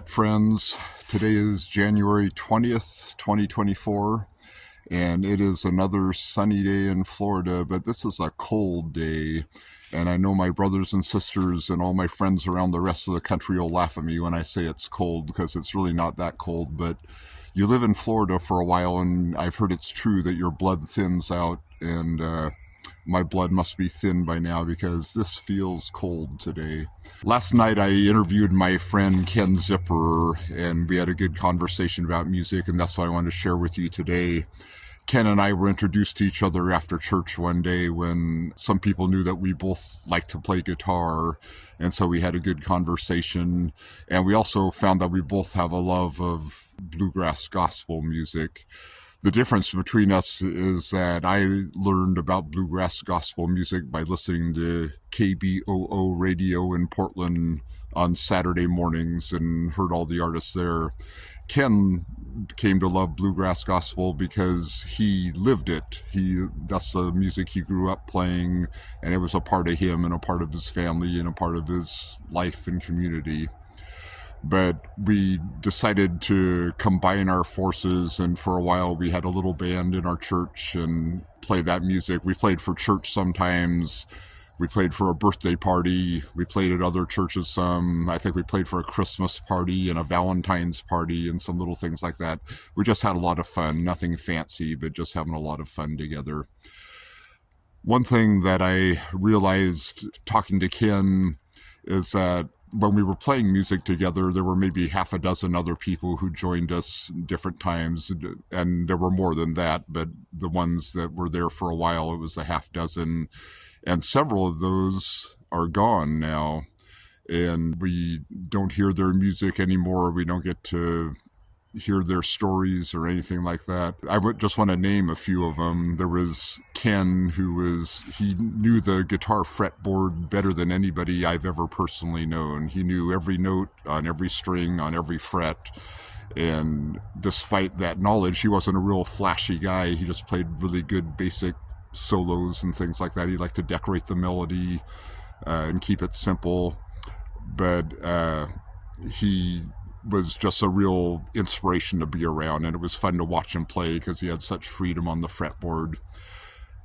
Internet friends. Today is January 20th, 2024, and it is another sunny day in Florida, but this is a cold day. And I know my brothers and sisters and all my friends around the rest of the country will laugh at me when I say it's cold, because it's really not that cold. But you live in Florida for a while, and I've heard it's true that your blood thins out, and my blood must be thin by now because this feels cold today. Last night I interviewed my friend Ken Zipperer, and we had a good conversation about music, and that's what I want to share with you today. Ken and I were introduced to each other after church one day when some people knew that we both liked to play guitar, and so we had a good conversation. And we also found that we both have a love of bluegrass gospel music. The difference between us is that I learned about bluegrass gospel music by listening to KBOO radio in Portland on Saturday mornings and heard all the artists there. Ken came to love bluegrass gospel because he lived it. That's the music he grew up playing, and it was a part of him and a part of his family and a part of his life and community. But we decided to combine our forces, and for a while we had a little band in our church and play that music. We played for church sometimes. We played for a birthday party. We played at other churches some. I think we played for a Christmas party and a Valentine's party and some little things like that. We just had a lot of fun, nothing fancy, but just having a lot of fun together. One thing that I realized talking to Ken is that when we were playing music together, there were maybe half a dozen other people who joined us different times, and there were more than that, but the ones that were there for a while, it was a half dozen. And several of those are gone now, and we don't hear their music anymore. We don't get to hear their stories or anything like that. I would just want to name a few of them. There was Ken, he knew the guitar fretboard better than anybody I've ever personally known. He knew every note on every string, on every fret. And despite that knowledge, he wasn't a real flashy guy. He just played really good basic solos and things like that. He liked to decorate the melody and keep it simple. But he was just a real inspiration to be around, and it was fun to watch him play because he had such freedom on the fretboard.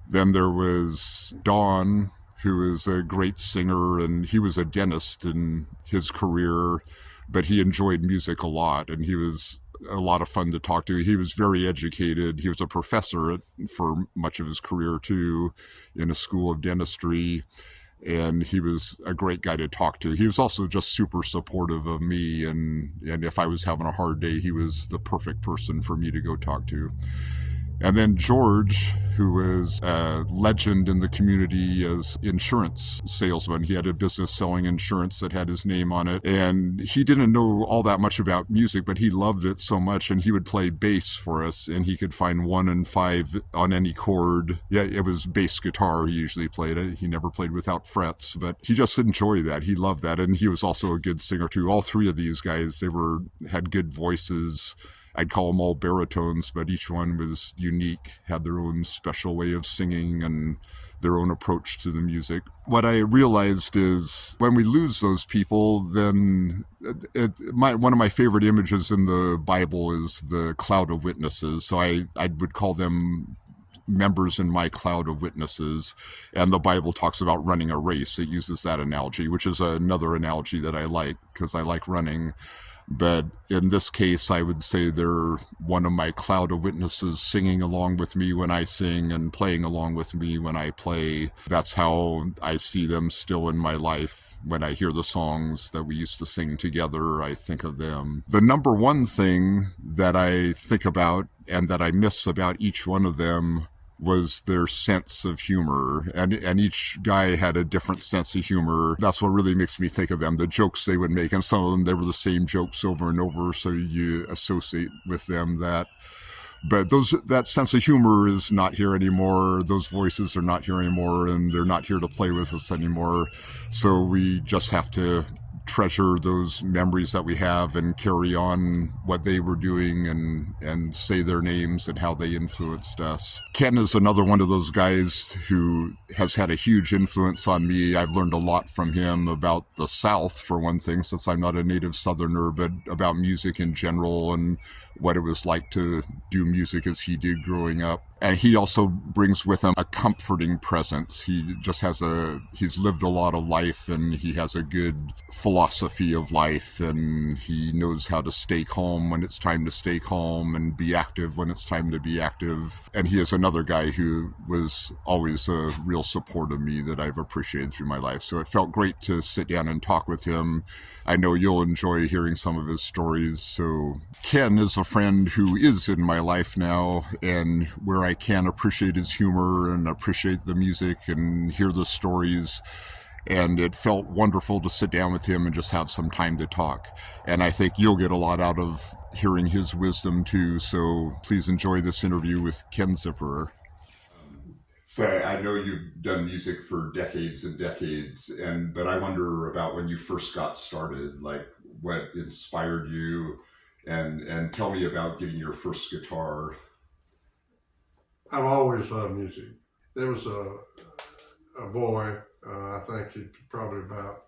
Then there was Don, who is a great singer, and he was a dentist in his career, but he enjoyed music a lot, and he was a lot of fun to talk to. He was very educated. He was a professor for much of his career too, in a school of dentistry, and he was a great guy to talk to. He was also just super supportive of me, and if I was having a hard day, he was the perfect person for me to go talk to. And then George, who was a legend in the community as insurance salesman. He had a business selling insurance that had his name on it. And he didn't know all that much about music, but he loved it so much. And he would play bass for us, and he could find 1 and 5 on any chord. Yeah, it was bass guitar he usually played. He never played without frets, but he just enjoyed that. He loved that. And he was also a good singer too. All three of these guys, had good voices. I'd call them all baritones, but each one was unique, had their own special way of singing and their own approach to the music. What I realized is when we lose those people, then one of my favorite images in the Bible is the cloud of witnesses. So I would call them members in my cloud of witnesses. And the Bible talks about running a race. It uses that analogy, which is another analogy that I like because I like running. But in this case, I would say they're one of my cloud of witnesses, singing along with me when I sing and playing along with me when I play. That's how I see them still in my life. When I hear the songs that we used to sing together, I think of them. The number one thing that I think about and that I miss about each one of them was their sense of humor. And each guy had a different sense of humor. That's what really makes me think of them, the jokes they would make. And some of them, they were the same jokes over and over, so you associate with them that. But that sense of humor is not here anymore. Those voices are not here anymore, and they're not here to play with us anymore. So we just have to treasure those memories that we have and carry on what they were doing and say their names and how they influenced us. Ken is another one of those guys who has had a huge influence on me. I've learned a lot from him about the South, for one thing, since I'm not a native Southerner, but about music in general and what it was like to do music as he did growing up. And he also brings with him a comforting presence. He's lived a lot of life, and he has a good philosophy of life, and he knows how to stay calm when it's time to stay calm and be active when it's time to be active. And he is another guy who was always a real support of me that I've appreciated through my life. So it felt great to sit down and talk with him. I know you'll enjoy hearing some of his stories. So Ken is a friend who is in my life now, and where I can appreciate his humor and appreciate the music and hear the stories. And it felt wonderful to sit down with him and just have some time to talk. And I think you'll get a lot out of hearing his wisdom too. So please enjoy this interview with Ken Zipperer. So I know you've done music for decades and decades, but I wonder about when you first got started, like what inspired you, and tell me about getting your first guitar. I've always loved music. There was a boy, I think he's probably about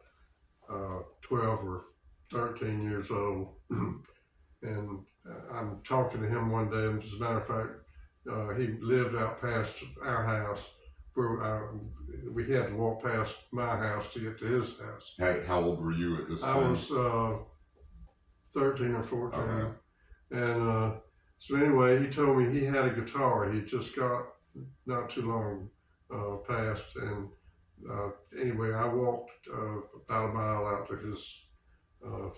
12 or 13 years old, and I'm talking to him one day, and as a matter of fact, he lived out past our house, where we had to walk past my house to get to his house. How old were you at this time? I was 13 or 14. Okay. And so anyway, he told me he had a guitar he just got not too long past. And anyway, I walked about a mile out to his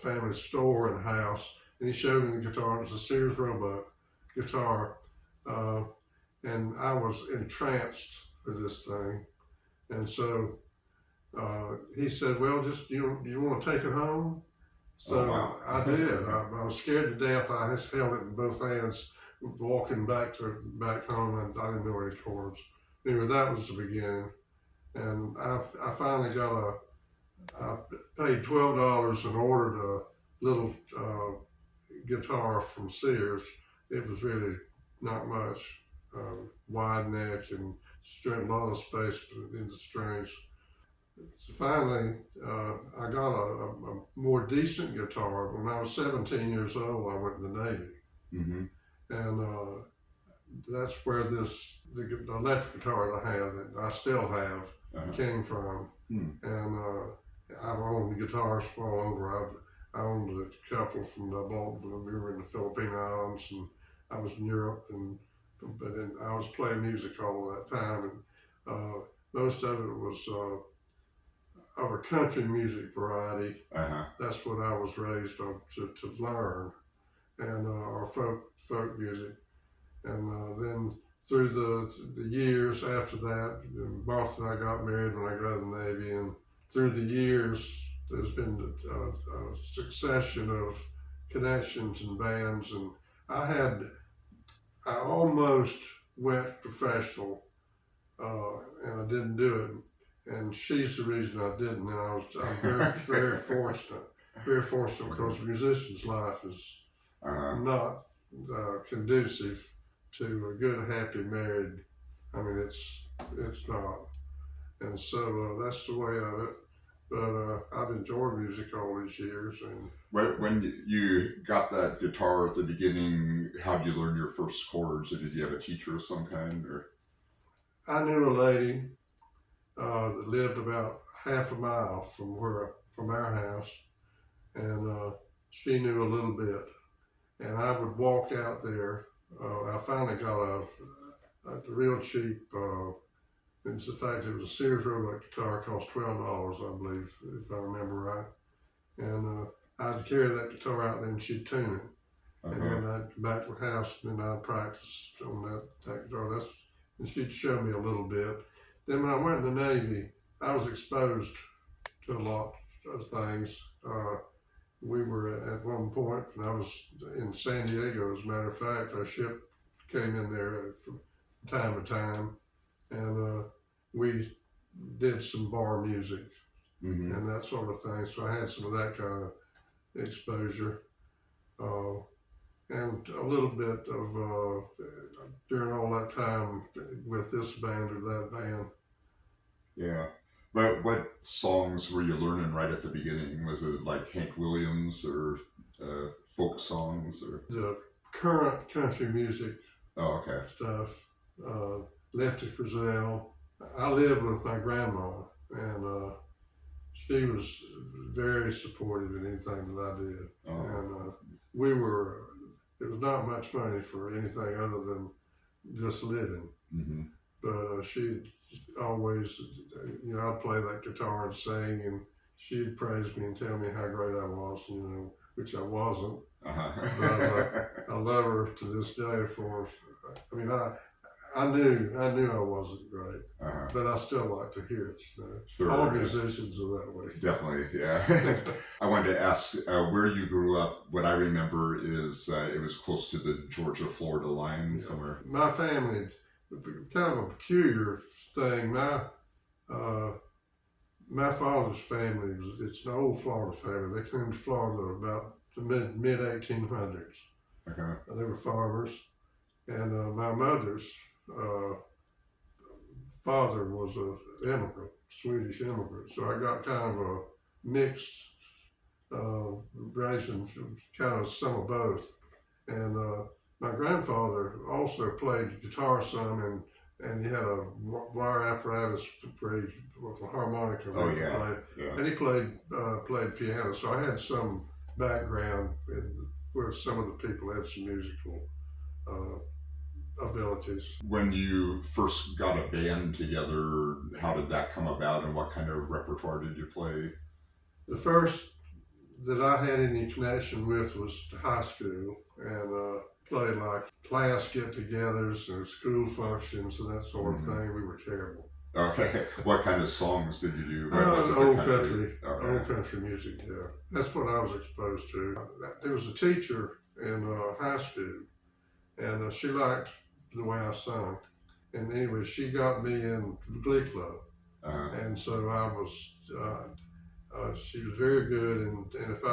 family store and house, and he showed me the guitar. It was a Sears Roebuck guitar. And I was entranced with this thing. And so he said, well, just you want to take it home? So Oh, wow. I did. I was scared to death. I just held it in both hands, walking back home, and I didn't know any chords. Anyway, that was the beginning. And I finally I paid $12 and ordered a little guitar from Sears. It was really not much, wide neck and a lot of space in the strings. So finally, I got a more decent guitar. When I was 17 years old, I went in the Navy. Mm-hmm. And that's where the electric guitar that I have, that I still have, came from. And I've owned guitars from all over. I owned a couple from the bought when we were in the Philippine Islands, and I was in Europe, but then I was playing music all that time, and most of it was of a country music variety. That's what I was raised on to learn, and or folk music. And then through the years after that, Martha and I got married when I got out of the Navy, and through the years, there's been a succession of connections and bands, and I almost went professional, and I didn't do it. And she's the reason I didn't, and I'm very, very fortunate because a musician's life is not conducive to a good, happy married. I mean, it's not. And so that's the way of it. But I've enjoyed music all these years. And when you got that guitar at the beginning, how did you learn your first chords? Or did you have a teacher of some kind? Or I knew a lady that lived about half a mile from our house, and she knew a little bit. And I would walk out there. I finally got a real cheap. In fact, it was a Sears Roebuck guitar. Cost $12, I believe, if I remember right. And I'd carry that guitar out there, and she'd tune it. And then I'd come back to the house, and then I'd practice on that guitar. And she'd show me a little bit. Then when I went in the Navy, I was exposed to a lot of things. We were at one point, and I was in San Diego, as a matter of fact. Our ship came in there from time to time, and we did some bar music and that sort of thing. So I had some of that kind of exposure, and a little bit of during all that time with this band or that band. Yeah. But what songs were you learning right at the beginning? Was it like Hank Williams or folk songs or The current country music okay. stuff, Lefty Frizzell. I lived with my grandma, and she was very supportive in anything that I did. And we were, it was not much money for anything other than just living. But she'd always, I'd play that guitar and sing, and she'd praise me and tell me how great I was, which I wasn't. But I love her to this day for, I knew I wasn't great, but I still like to hear it. Sure. All musicians are that way. Definitely, yeah. I wanted to ask where you grew up. What I remember is it was close to the Georgia-Florida line somewhere. My family, kind of a peculiar thing. My father's family, it's an old Florida family. They came to Florida about the mid 1800s. Okay. They were farmers, and my mother's father was an immigrant, Swedish immigrant. So I got kind of a mixed raising, kind of some of both. And my grandfather also played guitar some, and he had a wire apparatus with a harmonica. Oh yeah. And he played piano. So I had some background where some of the people had some musical abilities. When you first got a band together, how did that come about, and what kind of repertoire did you play? The first that I had any connection with was high school, and played like class get-togethers and school functions and that sort of thing. We were terrible. Okay. What kind of songs did you do? Old country. Okay. Old country music, yeah. That's what I was exposed to. There was a teacher in high school, and she liked the way I sung. And anyway, she got me in the Glee Club. And so I was, she was very good, and if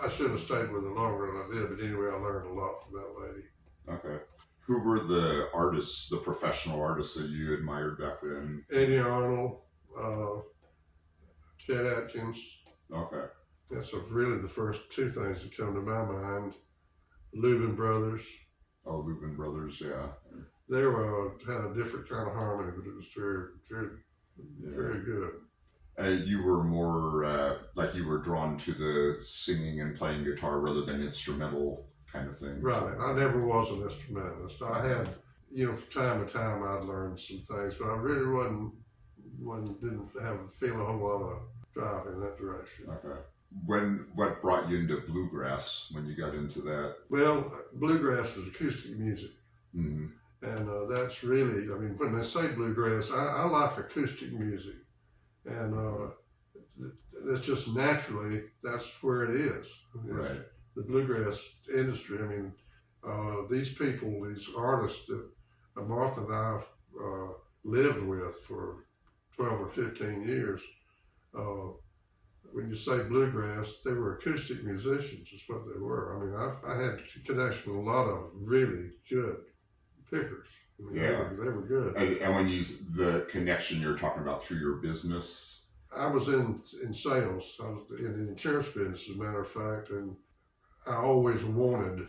I should have stayed with her longer than I did, but anyway, I learned a lot from that lady. Okay. Who were the artists, the professional artists that you admired back then? Eddie Arnold, Chet Atkins. Okay. That's really the first two things that come to my mind. Louvin Brothers. Oh, Louvin Brothers, yeah. They were had a different kind of harmony, but it was very, very, very good. You were more like you were drawn to the singing and playing guitar rather than instrumental kind of things. Right. I never was an instrumentalist. I had, from time to time I'd learned some things, but I really didn't feel a whole lot of drive in that direction. Okay. What brought you into bluegrass when you got into that? Well, bluegrass is acoustic music. And that's really, when they say bluegrass, I like acoustic music. And it's just naturally, that's where it is. Right. The bluegrass industry, these people, these artists that Martha and I lived with for 12 or 15 years, when you say bluegrass, they were acoustic musicians is what they were. I had a connection with a lot of really good pickers. They were good. And when the connection you're talking about through your business? I was in sales. I was in the insurance business, as a matter of fact, and I always wanted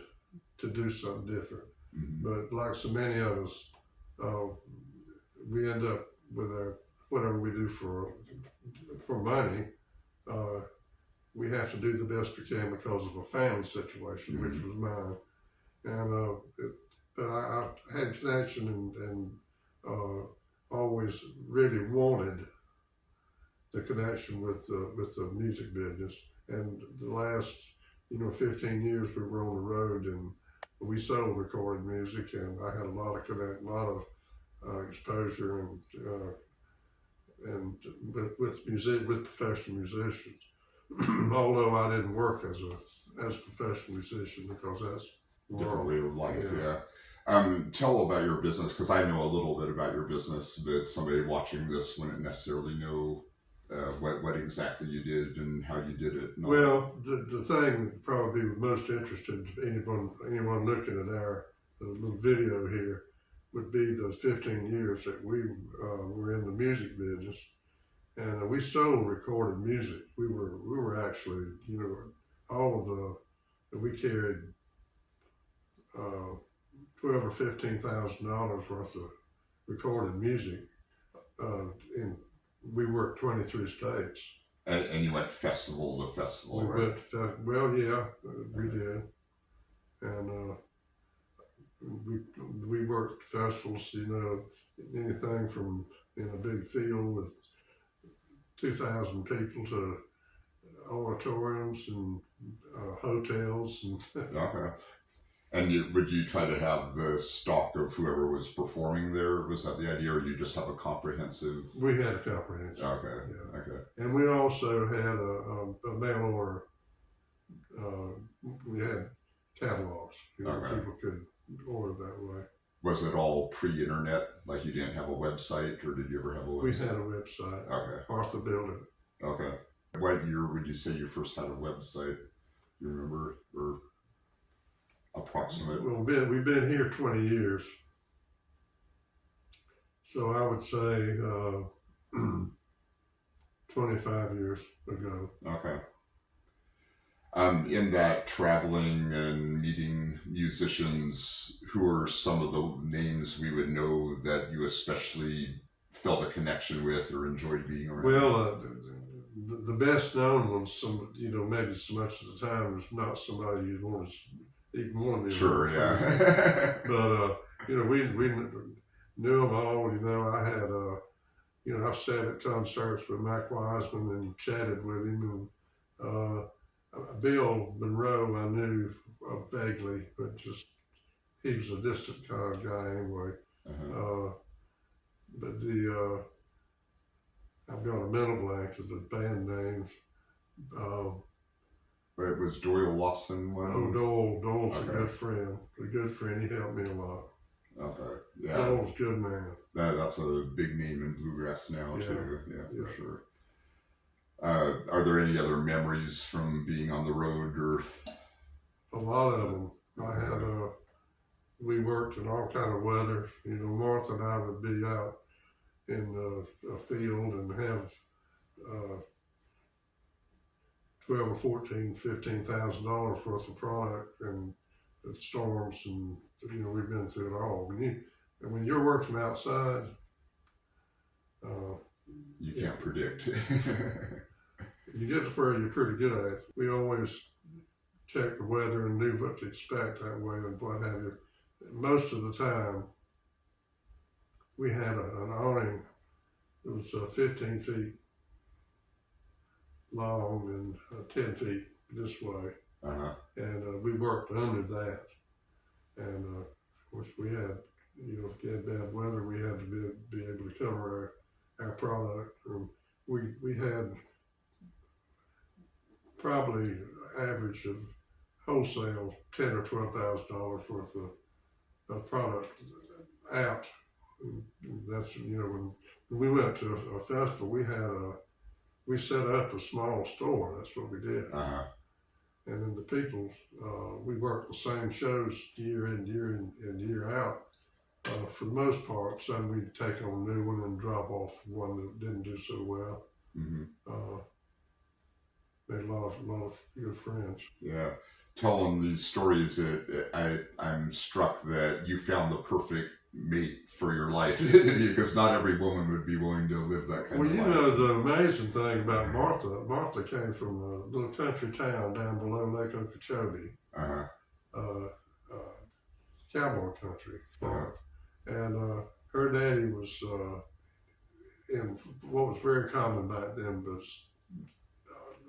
to do something different. But like so many of us, we end up with whatever we do for money. We have to do the best we can because of a family situation, which was mine. And but I had connection and always really wanted the connection with the music business. And the last 15 years we were on the road, and we sold recorded music, and I had a lot of exposure and with professional musicians. Although I didn't work as a professional musician, because that's different way of life. Yeah. Tell about your business, because I know a little bit about your business, but somebody watching this wouldn't necessarily know what exactly you did and how you did it. Well, the thing that probably be most interesting to anyone looking at our little video here would be the 15 years that we were in the music business, and we sold recorded music. We were actually, all of we carried $12,000 or $15,000 worth of recorded music, and we worked 23 states. And you went festival to festival, We right? well, yeah, we did, and we worked festivals. Anything from in a big field with 2,000 people to auditoriums and hotels and. Okay. And would you try to have the stock of whoever was performing there? Was that the idea, or you just have a comprehensive? We had a comprehensive. Okay. Yeah. Okay. And we also had a mail order. We had catalogs. Okay. People could order that way. Was it all pre-internet? Like you didn't have a website, or did you ever have a website? We had a website. Okay. Arthur built it. Okay. What year would you say you first had a website? You remember, or approximate? Well, we've been here 20 years. So I would say 25 years ago. Okay. In that traveling and meeting musicians, who are some of the names we would know that you especially felt a connection with or enjoyed being around? Well, the best known ones, maybe so much of the time is not somebody you'd want to even want to be. Sure, yeah. But we knew them all. I had I've sat at concerts with Mac Wiseman and chatted with him, and Bill Monroe I knew vaguely, but just he was a distant kind of guy anyway. Uh-huh. But I've got a mental blank of the band names. But it was Doyle Lawson one? Oh, Doyle's Okay. a good friend. A good friend. He helped me a lot. Okay. Yeah. Doyle's a good man. That's a big name in bluegrass now, Yeah. too. Yeah, for Yeah. sure. Are there any other memories from being on the road, or? A lot of them. I had we worked in all kind of weather. Martha and I would be out in a field and have $12,000 or $15,000 worth of product, and storms, and we've been through it all. When you're working outside, You can't predict. you get to where you're pretty good at it. We always checked the weather and knew what to expect that way and what have you. Most of the time, we had an awning that was 15 feet long and 10 feet this way. Uh-huh. And we worked under that. And of course, we had, if you had bad weather, we had to be able to cover our product. We had probably average of wholesale $10,000 or $12,000 worth of product out. And that's when we went to a festival, we set up a small store. That's what we did. Uh-huh. And then the people, we worked the same shows year in, year out. For the most part, some we'd take on a new one and drop off one that didn't do so well. Mm-hmm. Made a lot of good friends. Yeah. Telling these stories, I'm struck that you found the perfect mate for your life, because not every woman would be willing to live that kind of life. The amazing thing about Martha came from a little country town down below Lake Okeechobee, cowboy country, and her daddy was in what was very common back then was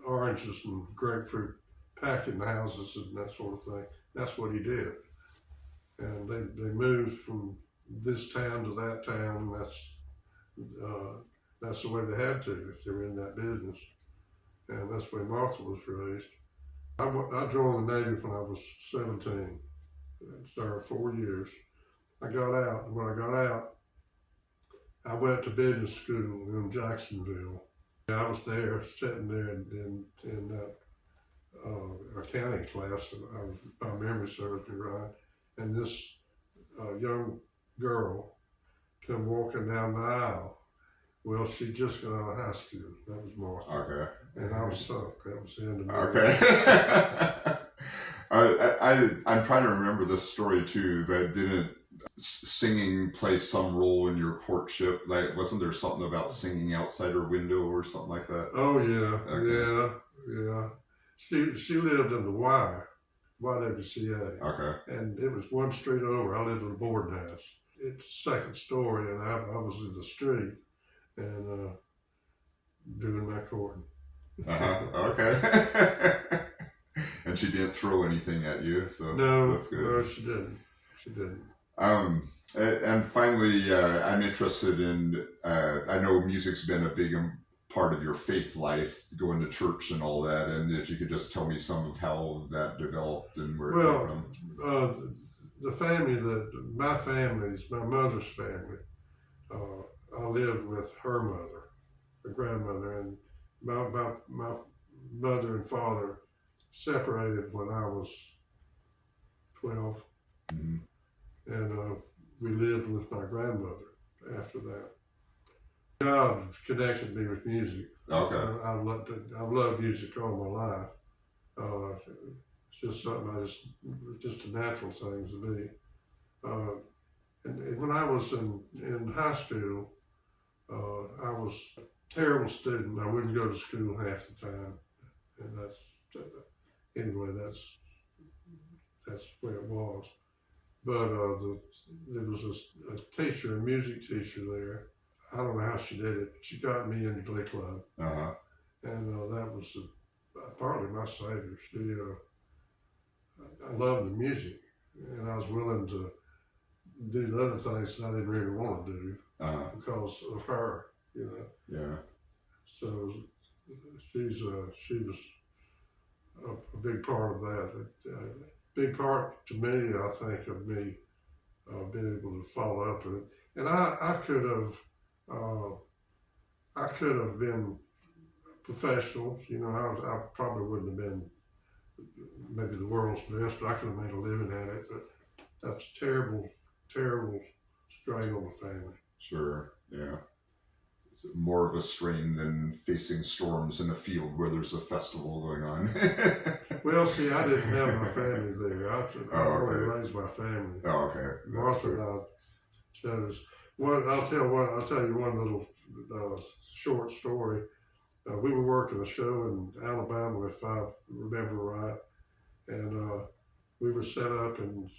oranges and grapefruit packing houses and that sort of thing. That's what he did, and they moved from this town to that town, and that's the way they had to if they were in that business, and that's the way Martha was raised. I joined the Navy when I was 17. Served 4 years. I got out, and when I got out, I went to business school in Jacksonville. I was there, sitting there in that accounting class, and my memory serves me right, and this young girl come walking down the aisle. Well, she just got out of high school. That was Martha. Okay. And I was sunk. That was the end of me. Okay. I'm trying to remember this story too, but didn't singing play some role in your courtship? Like, wasn't there something about singing outside her window or something like that? Oh yeah, okay. Yeah. She lived in the YWCA. Okay. And it was one street over. I lived in a boarding house. It's second story, and I was in the street and doing my courting. Okay. And she didn't throw anything at you, so no, that's good. No, she didn't. She didn't. And finally, I'm interested in. I know music's been a big part of your faith life, going to church and all that. And if you could just tell me some of how that developed and where it came from. The family my family's, my mother's family. I lived with her mother, her grandmother, and my mother and father separated when I was 12. Mm-hmm. And we lived with my grandmother after that. God connected me with music. Okay. I've loved music all my life. It's just something just a natural thing to me. And when I was in high school, I was a terrible student. I wouldn't go to school half the time, and that's where it was. But there was a teacher, a music teacher there. I don't know how she did it, but she got me in the Glee Club. Uh-huh. And that was partly my savior. I loved the music, and I was willing to do the other things that I didn't really want to do because of her, you know. Yeah. So she was a big part of that. Big part to me, I think, of me being able to follow up with it. And I could have been professional. You know, I probably wouldn't have been maybe the world's best, but I could have made a living at it. But that's a terrible, terrible strain on the family. Sure, yeah. It's more of a strain than facing storms in a field where there's a festival going on. Well, see, I didn't have my family there. I already raised my family. Oh, okay. Martha and I chose. I'll tell you one little short story. We were working a show in Alabama, if I remember right, and we were set up and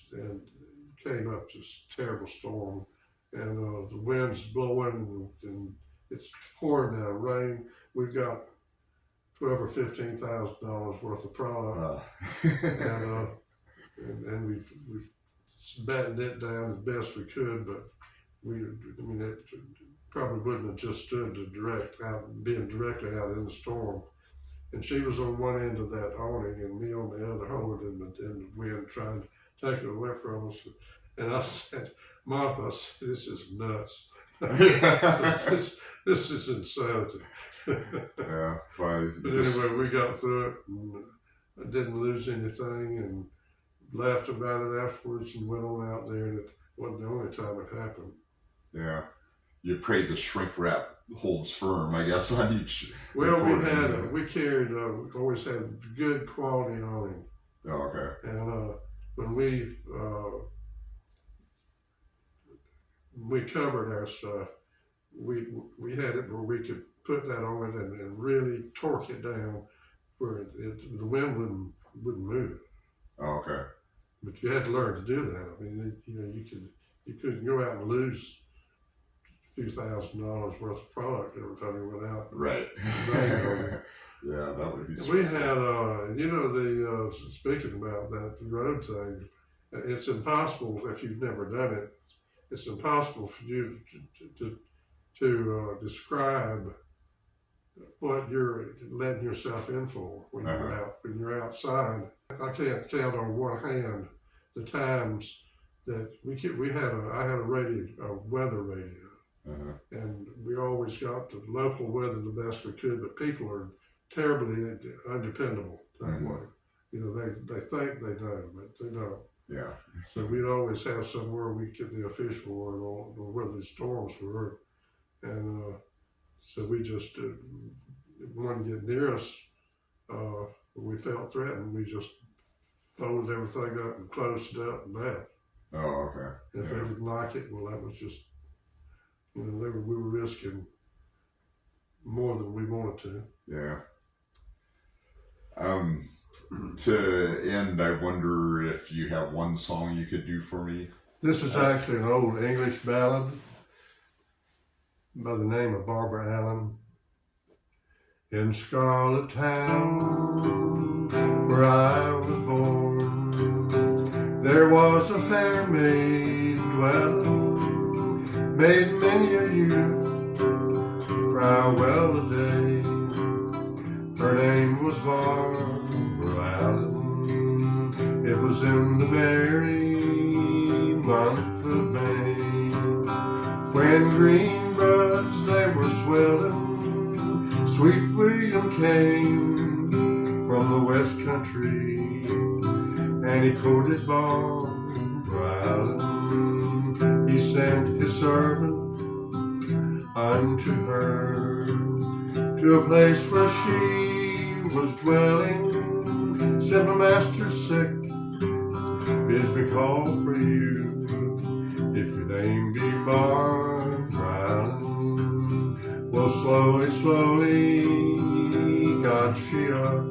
came up this terrible storm, and the wind's blowing and it's pouring down rain. We've got $12,000 or $15,000 worth of product, and we've battened it down as best we could, but it probably wouldn't have just stood to being directly out in the storm. And she was on one end of that awning, and me on the other, holding in the wind, trying to take it away from us. And I said, Martha, this is nuts. This is insanity. Yeah, but anyway, we got through it, and I didn't lose anything, and laughed about it afterwards, and went on out there, and it wasn't the only time it happened. Yeah, you pray the shrink wrap holds firm, I guess, on each. Well, we always had good quality awning. Oh, okay. And when we covered our stuff, we had it where we could put that on it and really torque it down where the wind wouldn't move. Oh, okay. But you had to learn to do that. I mean, you couldn't go out and lose a few $1,000s worth of product every time you went out. Right. Yeah, that would be. We had, speaking about that road thing, it's impossible if you've never done it. It's impossible for you to describe what you're letting yourself in for when you're out, when you're outside. I can't count on one hand the times that I had a weather radio, And we always got the local weather the best we could, but people are terribly undependable that way. You know, they think they know, but they don't. Yeah. So we'd always have somewhere we get the official word on where the storms were. And so we just wanted to get near us. We felt threatened. We just folded everything up and closed it up and left. Oh, okay. If they didn't like it, well, that was just, you know, we were risking more than we wanted to. Yeah. To end, I wonder if you have one song you could do for me. This is actually an old English ballad by the name of Barbara Allen. In Scarlet Town, where I was born, there was a fair maid dwelling, made many a youth cry well a day. Her name was Barbara Allen. It was in the merry month of May, when green buds they were swelling. Sweet William came from the West Country, and he courted Barbara Allen. He sent his servant unto her, to a place where she was dwelling. Said, my master's sick, bids me call for you, if your name be Barbara Allen. Well, slowly, slowly got she up,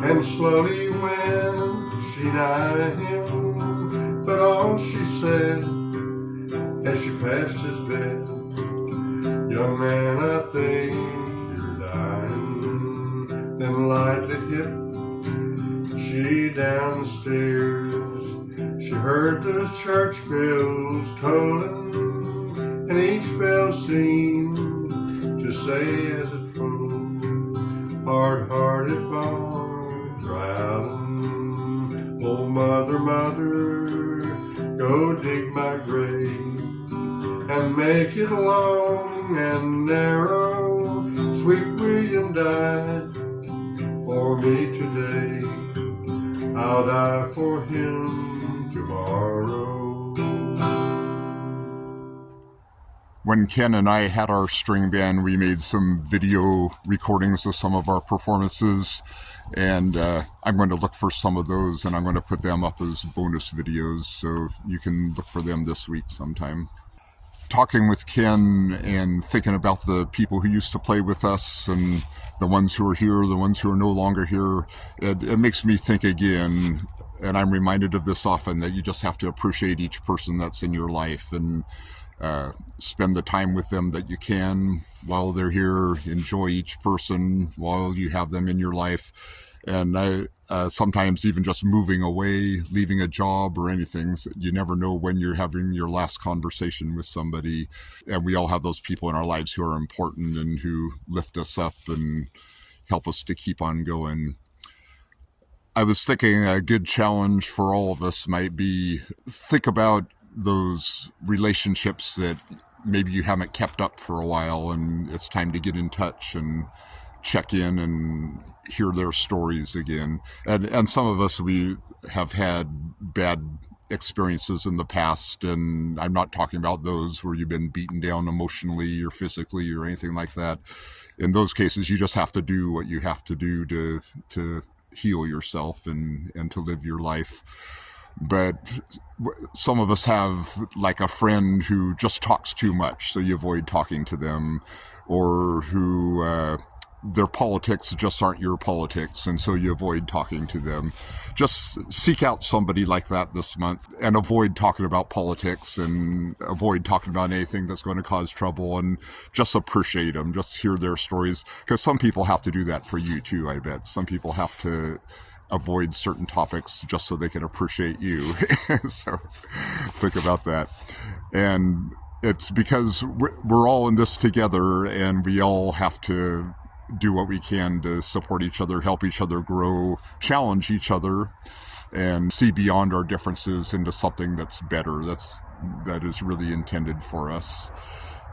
and slowly went she nigh him. But all she said, as she passed his bed, young man, I think you're dying. Then lightly dipped she down the stairs. She heard those church bells tolling, and each bell seemed to say as it rolled, hard-hearted Barbara Allen. Oh, mother, mother, go dig my grave, and make it long and narrow. Sweet William died for me today, I'll die for him tomorrow. When Ken and I had our string band, we made some video recordings of some of our performances, and I'm going to look for some of those, and I'm going to put them up as bonus videos, so you can look for them this week sometime. Talking with Ken and thinking about the people who used to play with us and the ones who are here, the ones who are no longer here, it makes me think again, and I'm reminded of this often, that you just have to appreciate each person that's in your life and spend the time with them that you can while they're here. Enjoy each person while you have them in your life. And I sometimes even just moving away, leaving a job or anything, you never know when you're having your last conversation with somebody. And we all have those people in our lives who are important and who lift us up and help us to keep on going. I was thinking a good challenge for all of us might be think about those relationships that maybe you haven't kept up for a while, and it's time to get in touch and check in and hear their stories again. And some of us, we have had bad experiences in the past, and I'm not talking about those where you've been beaten down emotionally or physically or anything like that. In those cases, you just have to do what you have to do to heal yourself and to live your life. But some of us have like a friend who just talks too much, so you avoid talking to them, or who their politics just aren't your politics, and so you avoid talking to them. Just seek out somebody like that this month and avoid talking about politics and avoid talking about anything that's going to cause trouble, and just appreciate them, just hear their stories, because some people have to do that for you too, I bet. Some people have to avoid certain topics just so they can appreciate you. So think about that. And it's because we're all in this together, and we all have to do what we can to support each other, help each other grow, challenge each other, and see beyond our differences into something that's better, that is really intended for us.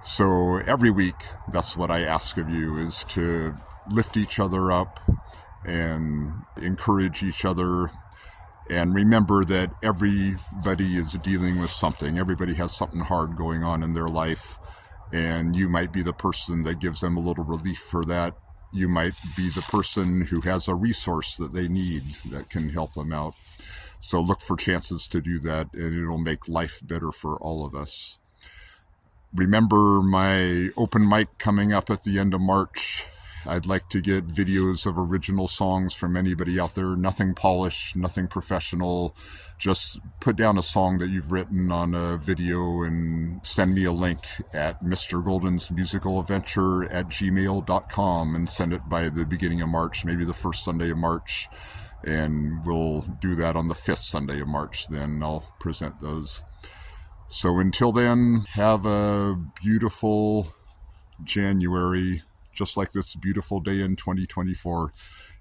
So every week, that's what I ask of you, is to lift each other up and encourage each other. And remember that everybody is dealing with something. Everybody has something hard going on in their life. And you might be the person that gives them a little relief for that. You might be the person who has a resource that they need that can help them out. So look for chances to do that, and it'll make life better for all of us. Remember my open mic coming up at the end of March. I'd like to get videos of original songs from anybody out there. Nothing polished, nothing professional. Just put down a song that you've written on a video and send me a link at mrgolden'smusicalaventure@gmail.com and send it by the beginning of March, maybe the first Sunday of March. And we'll do that on the 5th Sunday of March. Then I'll present those. So until then, have a beautiful January, just like this beautiful day in 2024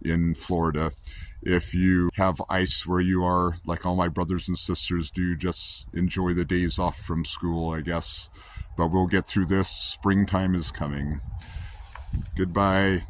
in Florida. If you have ice where you are, like all my brothers and sisters do, just enjoy the days off from school, I guess. But we'll get through this. Springtime is coming. Goodbye.